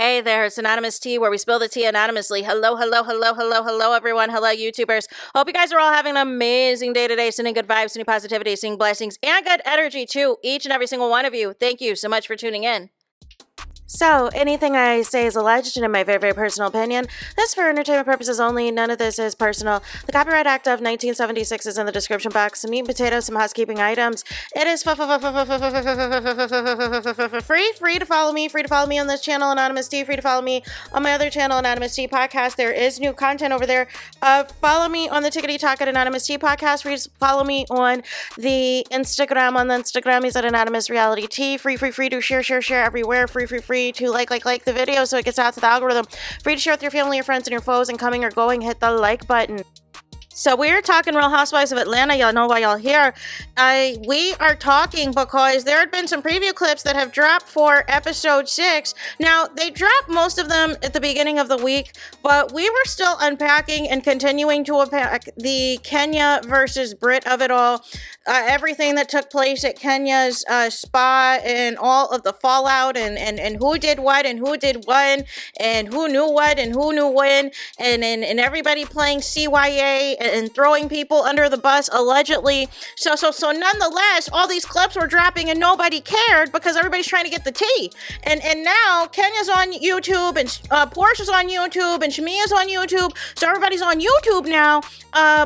Hey there, it's Anonymous Tea, where we spill the tea anonymously. Hello, everyone. Hello, YouTubers. Hope you guys are all having an amazing day today. Sending good vibes, sending positivity, sending blessings, and good energy to each and every single one of you. Thank you so much for tuning in. So, anything I say is alleged and in my very, very personal opinion. This is for entertainment purposes only. None of this is personal. The Copyright Act of 1976 is in the description box. Some meat and potatoes, some housekeeping items. It is free to follow me. Free to follow me on this channel, Anonymous Tea. Free to follow me on my other channel, Anonymous Tea Podcast. There is new content over there. Follow me on the Tickety Talk at Anonymous Tea Podcast. Free to follow me on the Instagram. On the Instagram, he's at Anonymous Reality Tea. Free to share everywhere. Free to like the video so it gets out to the algorithm. Free to share with your family, your friends, and your foes, and coming or going, hit the like button. So we're talking Real Housewives of Atlanta. Y'all know why y'all here. We are talking because there had been some preview clips that have dropped for episode 6. Now, they dropped most of them at the beginning of the week, but we were still unpacking and continuing to unpack the Kenya versus Britt of it all. Everything that took place at Kenya's spa and all of the fallout and who did what and who did when and who knew what and who knew when and everybody playing CYA and throwing people under the bus allegedly. So nonetheless, all these clips were dropping and nobody cared because everybody's trying to get the tea. And now Kenya's on YouTube and Porsha's on YouTube and Shamia's on YouTube. So everybody's on YouTube now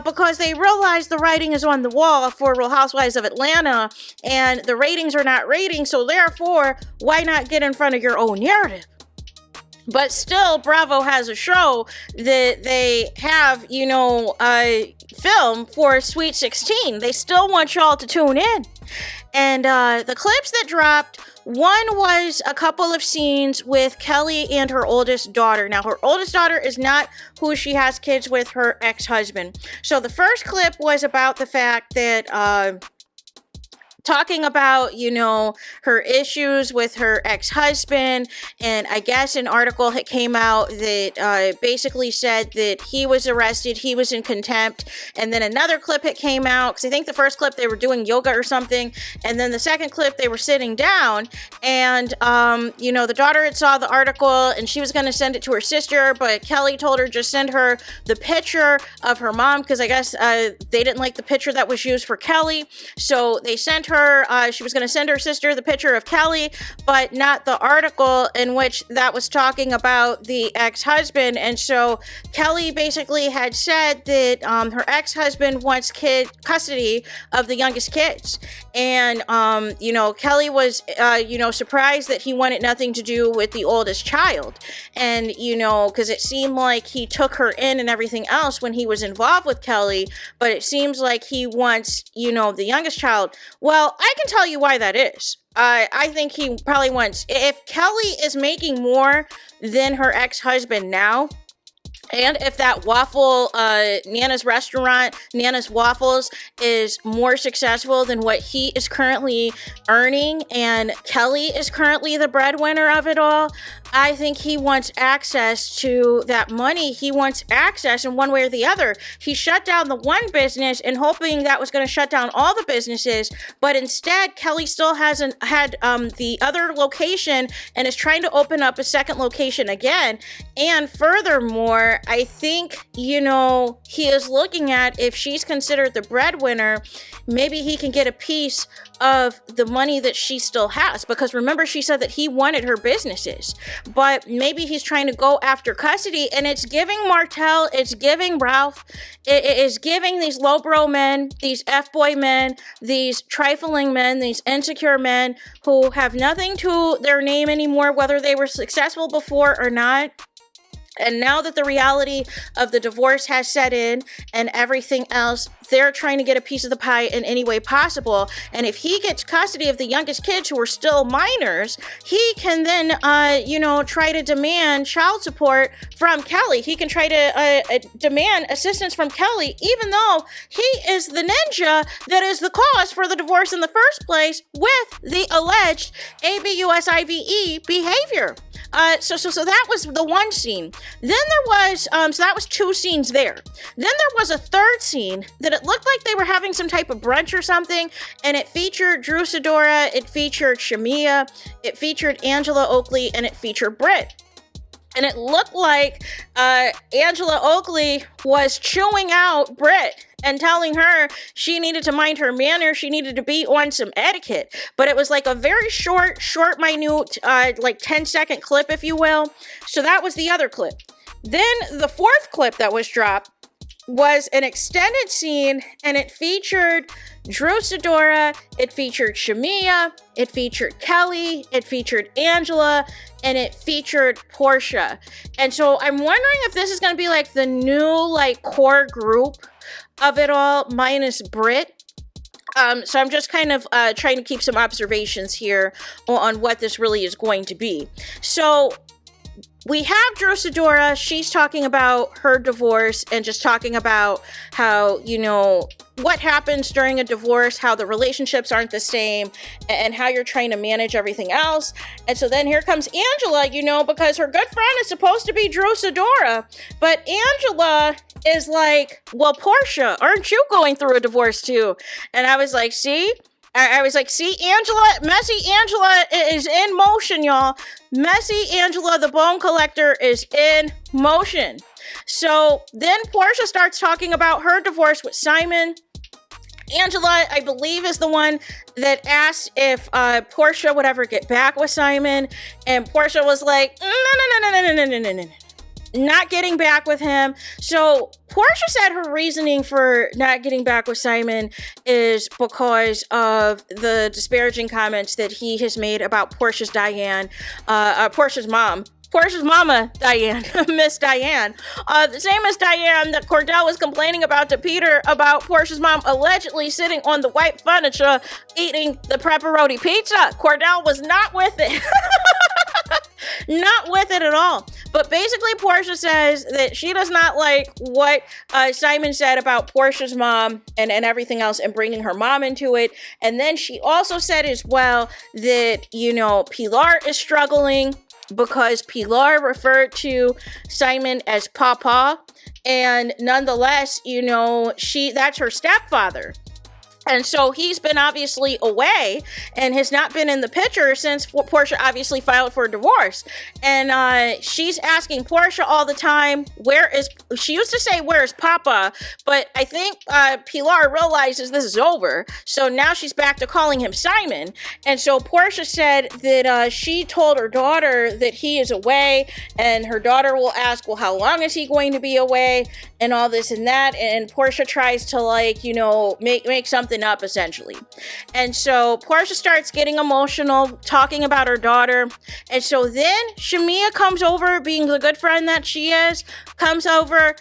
because they realize the writing is on the wall for Real Housewives of Atlanta and the ratings are not rating. So therefore, why not get in front of your own narrative? But still, Bravo has a show that they have, film for Sweet 16. They still want y'all to tune in. And the clips that dropped, one was a couple of scenes with Kelly and her oldest daughter. Now, her oldest daughter is not who she has kids with, her ex-husband. So the first clip was about the fact that talking about, her issues with her ex-husband, and I guess an article that came out that basically said that he was arrested, he was in contempt, and then another clip that came out, because I think the first clip they were doing yoga or something, and then the second clip they were sitting down, and, the daughter had saw the article, and she was going to send it to her sister, but Kelly told her just send her the picture of her mom, because I guess they didn't like the picture that was used for Kelly, so they sent her, she was going to send her sister the picture of Kelly, but not the article in which that was talking about the ex-husband. And so Kelly basically had said that her ex-husband wants custody of the youngest kids. And, Kelly was, surprised that he wanted nothing to do with the oldest child. And, because it seemed like he took her in and everything else when he was involved with Kelly, but it seems like he wants, the youngest child. Well, I can tell you why that is. I think he probably wants, if Kelly is making more than her ex-husband now, and if that waffle, Nana's restaurant, Nana's Waffles, is more successful than what he is currently earning, and Kelly is currently the breadwinner of it all, I think he wants access to that money. He wants access in one way or the other. He shut down the one business and hoping that was going to shut down all the businesses, but instead, Kelly still hasn't had the other location and is trying to open up a second location again. And furthermore, I think, he is looking at if she's considered the breadwinner, maybe he can get a piece of the money that she still has. Because remember, she said that he wanted her businesses. But maybe he's trying to go after custody. And it's giving Martell, it's giving Ralph, it is giving these lowbrow men, these F-boy men, these trifling men, these insecure men who have nothing to their name anymore, whether they were successful before or not. And now that the reality of the divorce has set in and everything else, they're trying to get a piece of the pie in any way possible. And if he gets custody of the youngest kids who are still minors, he can then, try to demand child support from Kelly. He can try to demand assistance from Kelly, even though he is the ninja that is the cause for the divorce in the first place with the alleged ABUSIVE behavior. So that was the one scene. Then there was, so that was 2 scenes there. Then there was a third scene that it looked like they were having some type of brunch or something, and it featured Drew Sidora, it featured Shamia, it featured Angela Oakley, and it featured Britt. And it looked like Angela Oakley was chewing out Britt and telling her she needed to mind her manners, she needed to be on some etiquette. But it was like a very short, minute, like 10-second clip, if you will. So that was the other clip. Then the fourth clip that was dropped was an extended scene, and it featured Drew Sidora, it featured Shamia, it featured Kelly, it featured Angela, and it featured Porsha. And so I'm wondering if this is going to be like the new like core group of it all, minus Britt. So I'm just kind of trying to keep some observations here on what this really is going to be. So we have Drew Sidora. She's talking about her divorce and just talking about how, you know, what happens during a divorce, how the relationships aren't the same, and how you're trying to manage everything else. And so then here comes Angela, you know, because her good friend is supposed to be Drew Sidora. But Angela is like, well, Porsha, aren't you going through a divorce too? And I was like, see? I was like, see, Angela, messy Angela is in motion, y'all. Messy Angela, the bone collector, is in motion. So then Porsha starts talking about her divorce with Simon. Angela, I believe, is the one that asked if Porsha would ever get back with Simon. And Porsha was like, no. Not getting back with him. So Porsha said her reasoning for not getting back with Simon is because of the disparaging comments that he has made about Portia's mama, Diane, Miss Diane. The same as Diane that Cordell was complaining about to Peter about Portia's mom allegedly sitting on the white furniture eating the pepperoni pizza. Cordell was not with it. Not with it at all. But basically, Porsha says that she does not like what Simon said about Portia's mom and everything else and bringing her mom into it. And then she also said as well that, you know, Pilar is struggling because Pilar referred to Simon as Papa. And nonetheless, you know, that's her stepfather. And so he's been obviously away and has not been in the picture since Porsha obviously filed for divorce. And she's asking Porsha all the time, she used to say, where's Papa? But I think Pilar realizes this is over. So now she's back to calling him Simon. And so Porsha said that she told her daughter that he is away, and her daughter will ask, well, how long is he going to be away? And all this and that. And Porsha tries to, like, you know, make something up essentially. And so Porsha starts getting emotional, talking about her daughter. And so then Shamia comes over, being the good friend that she is, comes over,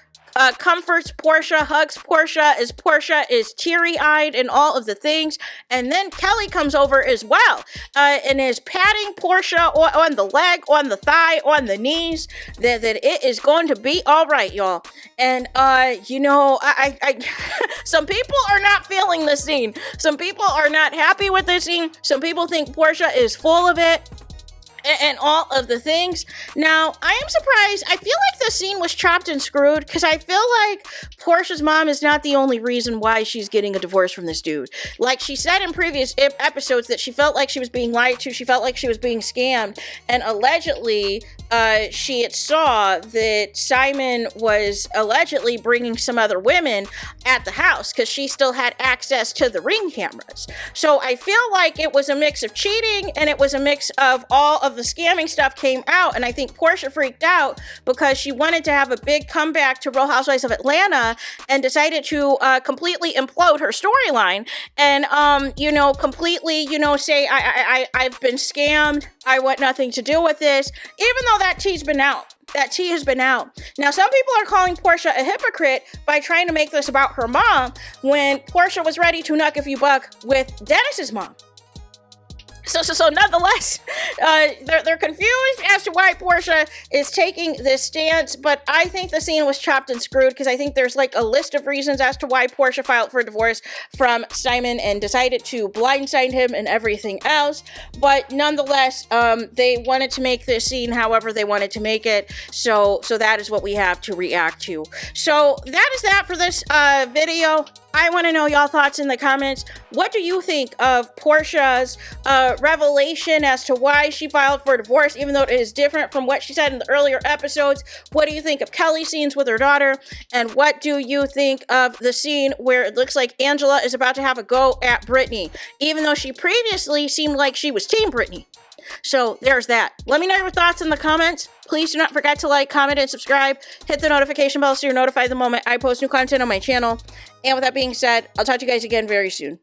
comforts Porsha, hugs Porsha, as Porsha is teary-eyed and all of the things. And then Kelly comes over as well, and is patting Porsha on the leg, on the thigh, on the knees, that it is going to be all right, y'all. And you know, I some people are not feeling this scene. Some people are not happy with this scene. Some people think Porsha is full of it and all of the things. Now, I am surprised. I feel like the scene was chopped and screwed, because I feel like Porsha's mom is not the only reason why she's getting a divorce from this dude. Like she said in previous episodes that she felt like she was being lied to, she felt like she was being scammed, and allegedly she had saw that Simon was allegedly bringing some other women at the house because she still had access to the Ring cameras. So I feel like it was a mix of cheating, and it was a mix of all of the scamming stuff came out. And I think Porsha freaked out because she wanted to have a big comeback to Real Housewives of Atlanta and decided to completely implode her storyline and you know, completely, you know, say I've been scammed, I want nothing to do with this, even though that tea's been out. That tea has been out. Now, some people are calling Porsha a hypocrite by trying to make this about her mom when Porsha was ready to nuck if you buck with Dennis's mom. So nonetheless, they're confused as to why Porsha is taking this stance, but I think the scene was chopped and screwed, because I think there's like a list of reasons as to why Porsha filed for divorce from Simon and decided to blindside him and everything else. But nonetheless, they wanted to make this scene however they wanted to make it, so that is what we have to react to. So that is that for this video. I want to know y'all thoughts in the comments. What do you think of Porsha's revelation as to why she filed for divorce, even though it is different from what she said in the earlier episodes? What do you think of Kelly's scenes with her daughter? And what do you think of the scene where it looks like Angela is about to have a go at Brittany, even though she previously seemed like she was Team Brittany? So there's that. Let me know your thoughts in the comments. Please do not forget to like, comment, and subscribe. Hit the notification bell so you're notified the moment I post new content on my channel. And with that being said, I'll talk to you guys again very soon.